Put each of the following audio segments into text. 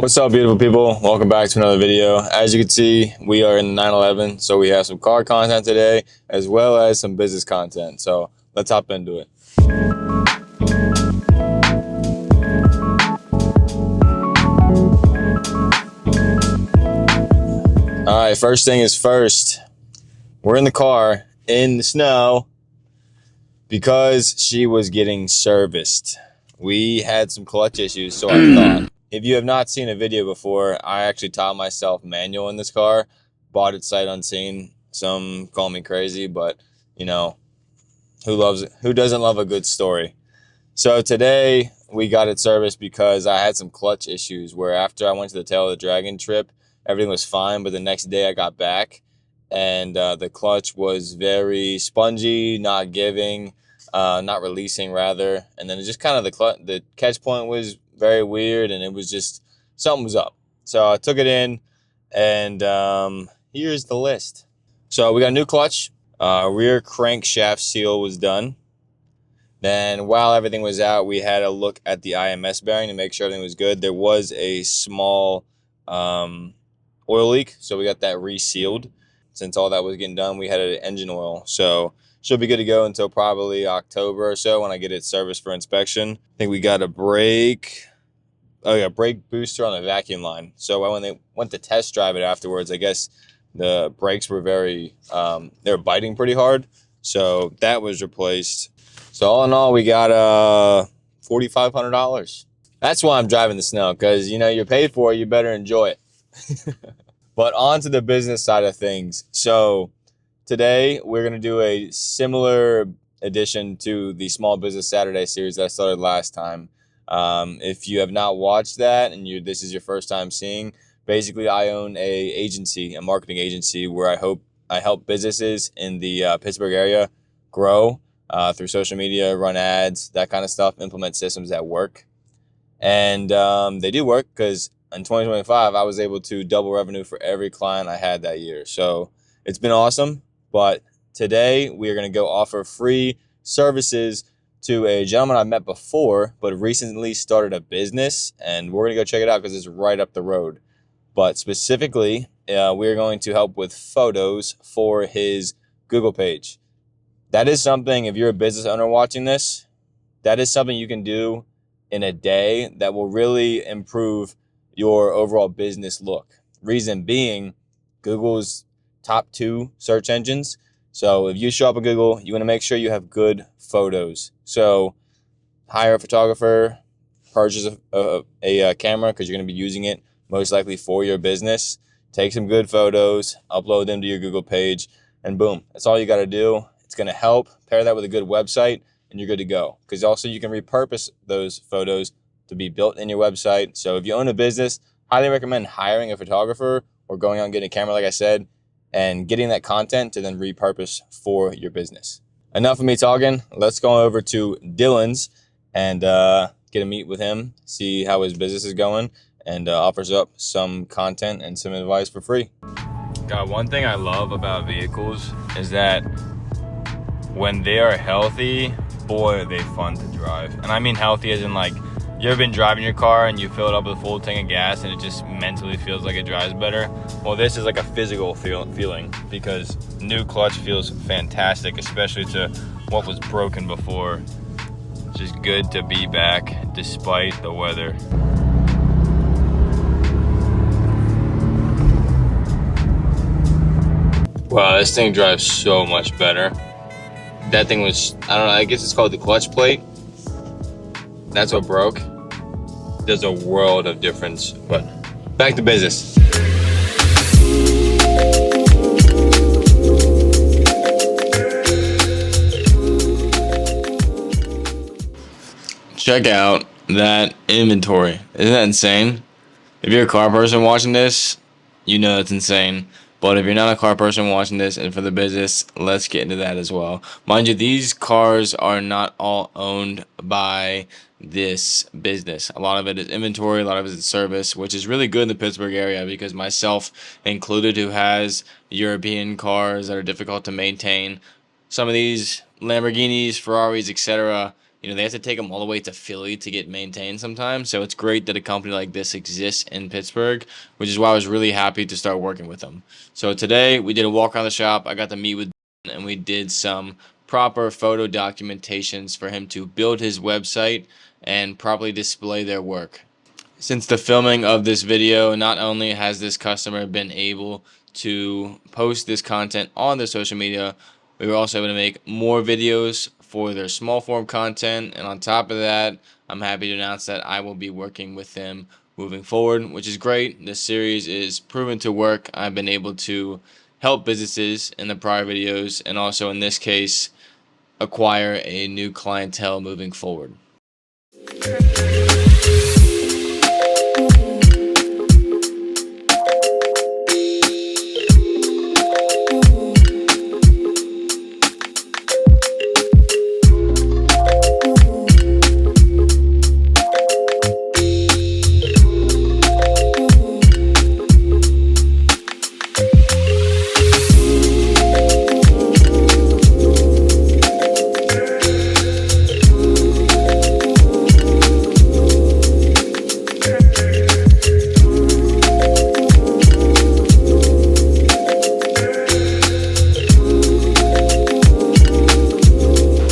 What's up, beautiful people? Welcome back to another video. As you can see, we are in the 911, so we have some car content today as well as some business content. So let's hop into it. All right, first thing is first. We're in the car in the snow because she was getting serviced. We had some clutch issues, so I thought. If you have not seen a video before, I actually taught myself manual in this car. Bought it sight unseen. Some call me crazy, but you know, who doesn't love a good story? So today we got it serviced because I had some clutch issues where after I went to the Tail of the Dragon trip, everything was fine, but the next day I got back and the clutch was very spongy, not giving, not releasing rather. And then it just kind of the catch point was very weird, and it was just something was up. So I took it in, and here's the list. So we got a new clutch, rear crankshaft seal was done. Then while everything was out, we had a look at the IMS bearing to make sure everything was good. There was a small oil leak, so we got that resealed. Since all that was getting done, we had an engine oil, so should be good to go until probably October or so when I get it serviced for inspection. I think we got a brake booster on the vacuum line. So when they went to test drive it afterwards, I guess the brakes were they were biting pretty hard. So that was replaced. So all in all, we got $4,500. That's why I'm driving the snow, because you know you're paid for it, you better enjoy it. But on to the business side of things. So today we're going to do a similar addition to the Small Business Saturday series that I started last time. If you have not watched that and this is your first time seeing, basically I own a marketing agency where I help businesses in the Pittsburgh area grow through social media, run ads, that kind of stuff, implement systems that work. And they do work because in 2025, I was able to double revenue for every client I had that year. So it's been awesome. But today we are going to go offer free services to a gentleman I met before, but recently started a business, and we're going to go check it out because it's right up the road. But specifically, we're going to help with photos for his Google page. That is something, if you're a business owner watching this, that is something you can do in a day that will really improve your overall business look. Reason being, Google's top 2 search engines. So if you show up at Google, you want to make sure you have good photos. So hire a photographer, purchase a camera because you're going to be using it most likely for your business. Take some good photos, upload them to your Google page, and boom, that's all you got to do. It's going to help. Pair that with a good website, and you're good to go. Because also you can repurpose those photos to be built in your website. So if you own a business, highly recommend hiring a photographer or going out and getting a camera, like I said, and getting that content to then repurpose for your business. Enough of me talking. Let's go over to Dylan's and get a meet with him, see how his business is going, and offers up some content and some advice for free. God, one thing I love about vehicles is that when they are healthy, boy, are they fun to drive. And I mean healthy as in, like, you ever been driving your car and you fill it up with a full tank of gas and it just mentally feels like it drives better? Well, this is like a physical feeling because new clutch feels fantastic, especially to what was broken before. It's just good to be back despite the weather. Wow, this thing drives so much better. That thing was, I don't know, I guess it's called the clutch plate. That's what broke. There's a world of difference, but back to business. Check out that inventory. Isn't that insane? If you're a car person watching this, you know it's insane. But if you're not a car person watching this and for the business, let's get into that as well. Mind you, these cars are not all owned by this business. A lot of it is inventory, a lot of it is service, which is really good in the Pittsburgh area because myself included, who has European cars that are difficult to maintain, some of these Lamborghinis, Ferraris, etc., they have to take them all the way to Philly to get maintained sometimes. So it's great that a company like this exists in Pittsburgh, which is why I was really happy to start working with them. So today we did a walk around the shop. I got to meet with Ben, and we did some proper photo documentations for him to build his website and properly display their work. Since the filming of this video, not only has this customer been able to post this content on their social media, we were also able to make more videos for their small form content. And on top of that, I'm happy to announce that I will be working with them moving forward, which is great. This series is proven to work. I've been able to help businesses in the prior videos, and also in this case, acquire a new clientele moving forward.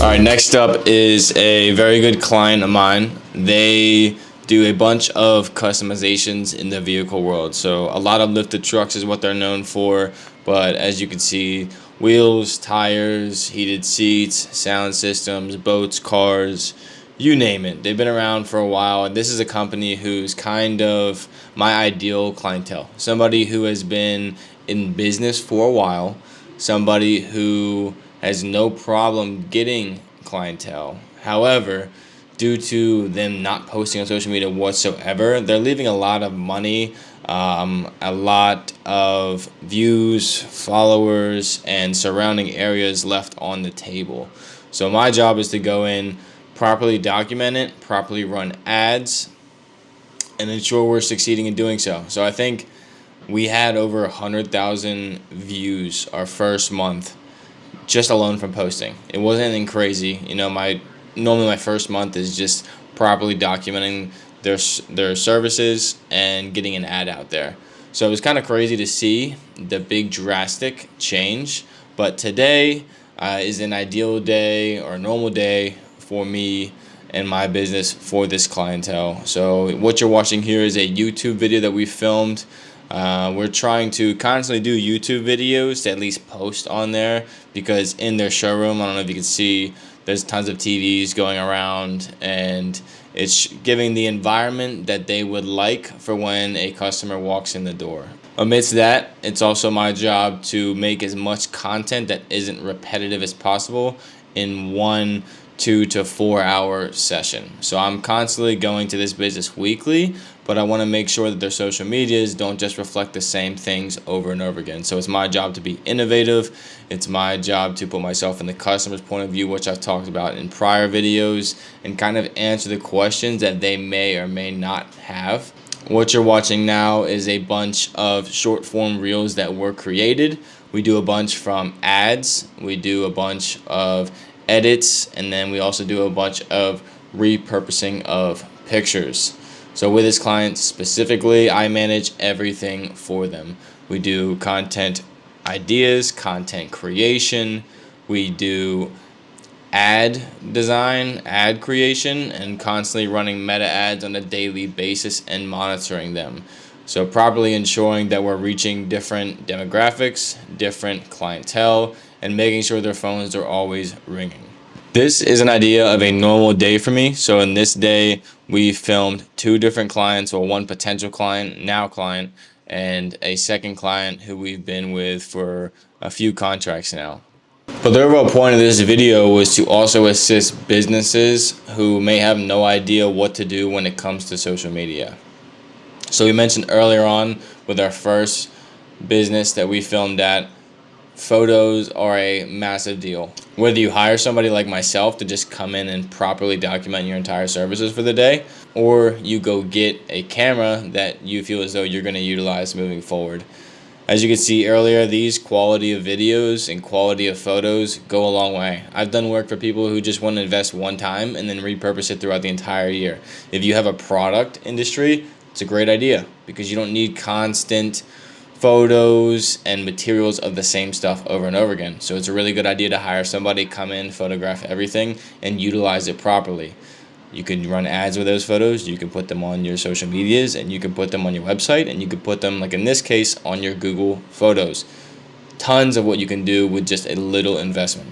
All right, next up is a very good client of mine. They do a bunch of customizations in the vehicle world. So a lot of lifted trucks is what they're known for, but as you can see, wheels, tires, heated seats, sound systems, boats, cars, you name it. They've been around for a while, and this is a company who's kind of my ideal clientele. Somebody who has been in business for a while, somebody who has no problem getting clientele. However, due to them not posting on social media whatsoever, they're leaving a lot of money, a lot of views, followers, and surrounding areas left on the table. So my job is to go in, properly document it, properly run ads, and ensure we're succeeding in doing so. So I think we had over 100,000 views our first month, just alone from posting. It wasn't anything crazy. Normally my first month is just properly documenting their services and getting an ad out there. So it was kind of crazy to see the big drastic change. But today is an ideal day or a normal day for me and my business for this clientele. So what you're watching here is a YouTube video that we filmed. We're trying to constantly do YouTube videos to at least post on there, because in their showroom, I don't know if you can see, there's tons of TVs going around, and it's giving the environment that they would like for when a customer walks in the door. Amidst that, it's also my job to make as much content that isn't repetitive as possible in 1 2 to 4 hour session. So I'm constantly going to this business weekly, but I want to make sure that their social medias don't just reflect the same things over and over again. So it's my job to be innovative. It's my job to put myself in the customer's point of view, which I've talked about in prior videos, and kind of answer the questions that they may or may not have. What you're watching now is a bunch of short form reels that were created. We do a bunch from ads, we do a bunch of edits, and then we also do a bunch of repurposing of pictures. So with this client specifically, I manage everything for them. We do content ideas, content creation, we do ad design, ad creation, and constantly running meta ads on a daily basis and monitoring them. So properly ensuring that we're reaching different demographics, different clientele, and making sure their phones are always ringing. This is an idea of a normal day for me. So in this day, we filmed 2 different clients, or 1 potential client, now client, and a second client who we've been with for a few contracts now. But the overall point of this video was to also assist businesses who may have no idea what to do when it comes to social media. So we mentioned earlier on with our first business that we filmed at, photos are a massive deal. Whether you hire somebody like myself to just come in and properly document your entire services for the day, or you go get a camera that you feel as though you're going to utilize moving forward. As you can see earlier, these quality of videos and quality of photos go a long way. I've done work for people who just want to invest one time and then repurpose it throughout the entire year. If you have a product industry, it's a great idea because you don't need constant photos and materials of the same stuff over and over again. So it's a really good idea to hire somebody, come in, photograph everything, and utilize it properly. You can run ads with those photos, you can put them on your social medias, and you can put them on your website, and you can put them, like in this case, on your Google Photos. Tons of what you can do with just a little investment.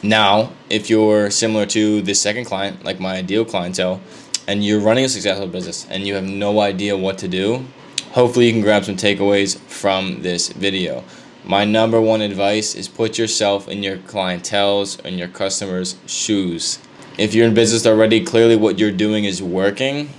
Now, if you're similar to this second client, like my ideal clientele, and you're running a successful business and you have no idea what to do, hopefully you can grab some takeaways from this video. My number one advice is put yourself in your clientele's and your customers' shoes. If you're in business already, clearly what you're doing is working,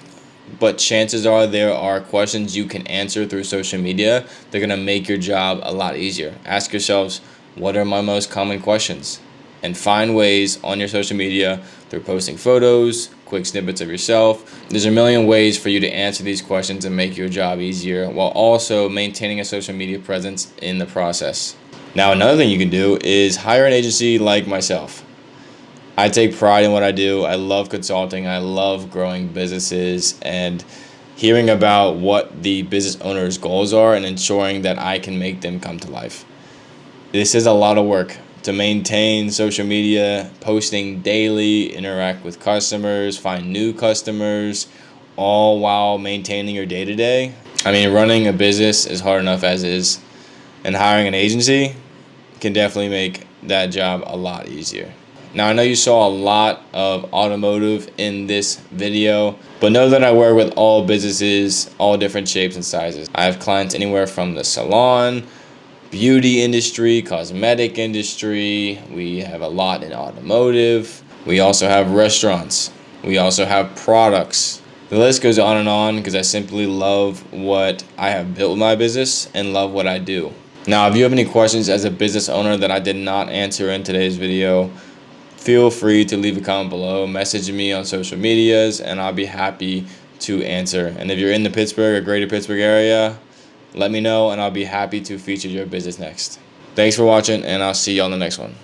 but chances are there are questions you can answer through social media. They're going to make your job a lot easier. Ask yourselves, what are my most common questions? And find ways on your social media through posting photos, quick snippets of yourself. There's a million ways for you to answer these questions and make your job easier while also maintaining a social media presence in the process. Now, another thing you can do is hire an agency like myself. I take pride in what I do. I love consulting. I love growing businesses and hearing about what the business owner's goals are and ensuring that I can make them come to life. This is a lot of work to maintain social media, posting daily, interact with customers, find new customers, all while maintaining your day-to-day. I mean, running a business is hard enough as is, and hiring an agency can definitely make that job a lot easier. Now, I know you saw a lot of automotive in this video, but know that I work with all businesses, all different shapes and sizes. I have clients anywhere from the salon, beauty industry, cosmetic industry. We have a lot in automotive. We also have restaurants. We also have products. The list goes on because I simply love what I have built with my business and love what I do. Now, if you have any questions as a business owner that I did not answer in today's video, feel free to leave a comment below, message me on social medias, and I'll be happy to answer. And if you're in the Pittsburgh or greater Pittsburgh area, let me know and I'll be happy to feature your business next. Thanks for watching, and I'll see you on the next one.